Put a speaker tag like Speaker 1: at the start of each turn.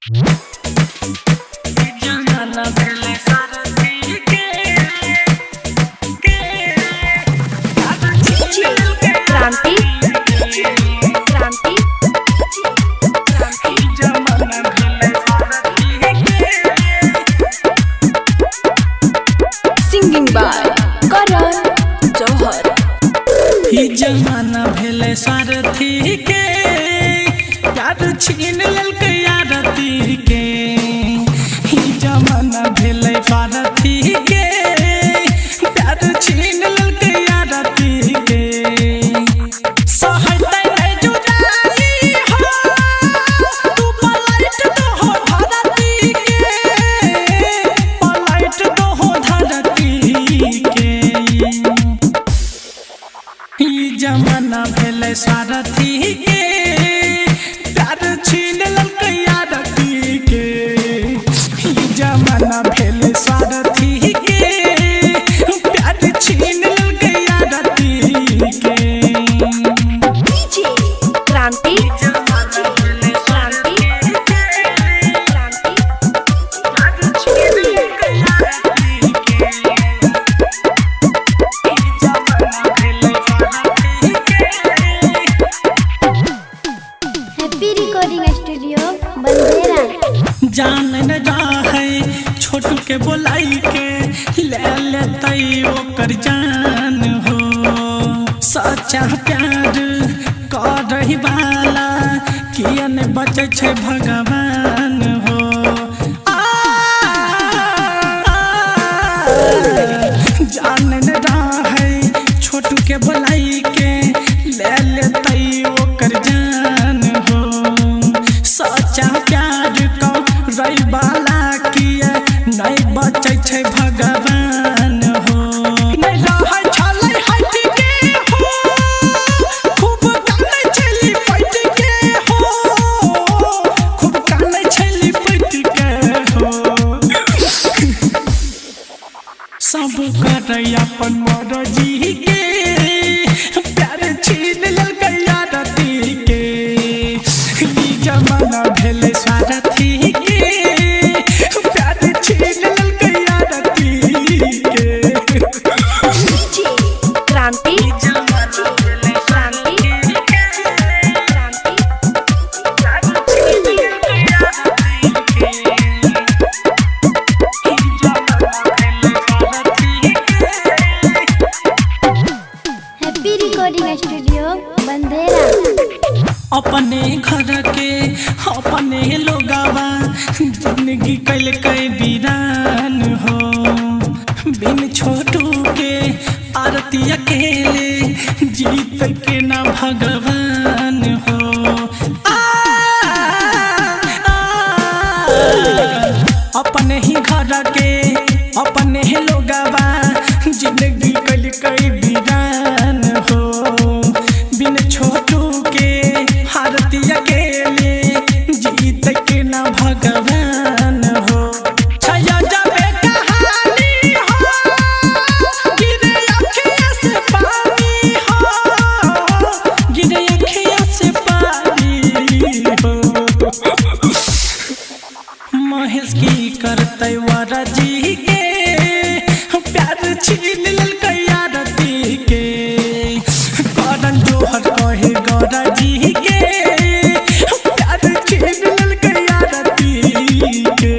Speaker 1: क्रांति singing by Karan Johar.
Speaker 2: ही जमाना भेले सारथी के प्यार छीन ललकै आरती के। ही जमाना भेले सारथी के प्यार छीन ललकै आरती के। सहैतै नै जुदाई हो तू पलट दो हो धरती के, पलट दो हो धरती के। ही जमाना भेले सारथी के प्यार छीन ललकै आरती के। ही जमाना भेले सारथी के प्यार छीन ललकै आरती के।
Speaker 1: क्रांति हैप्पी रिकॉर्डिंग स्टूडियो बंदेरा।
Speaker 2: जान न जाहे छोटू के बोलाई के ले लेतै ओकर जान हो। सच्चा प्यार करही वाला किया ने बचे छै भगवान हो। जान न जाहे छोटू के बोलाई के ले लेतै ओकर जान हो। सच्चा प्यार रही वाला किया नहीं बचे छै भगवान हो। नहीं रहै छलै हट के हो खूब कानै छली पैट के हो, खूब कानै छली पैट के हो। सब करे अपन मर्जी के प्यार छीन ललकै आरती के। ई जमाना भेले सारथी के प्यार छीन ललकै आरती के।
Speaker 1: क्रांति हैप्पी रिकॉर्डिंग स्टूडियो बंदेरा।
Speaker 2: अपने घर के अपने लोगावा जिंदगी कैलकै वीरान हो। बिन छोटू के आरती अकेले जीत के ना भगवान हो। अपने ही घर के अपने ही लोगावा जिंदगी कैलकै वीरान हो। बिन छोटू के आरती अकेले जीत के ना भगवान हो। छया जाबे कहानी हो गिरे अखियाँ से पानी हो, गिरे अखियाँ से पानी हो। महेश की करतै वरजी के प्यार छीन ललकै आरती के। करण जौहर कहे गौरजी के प्यार छीन ललकै आरती के।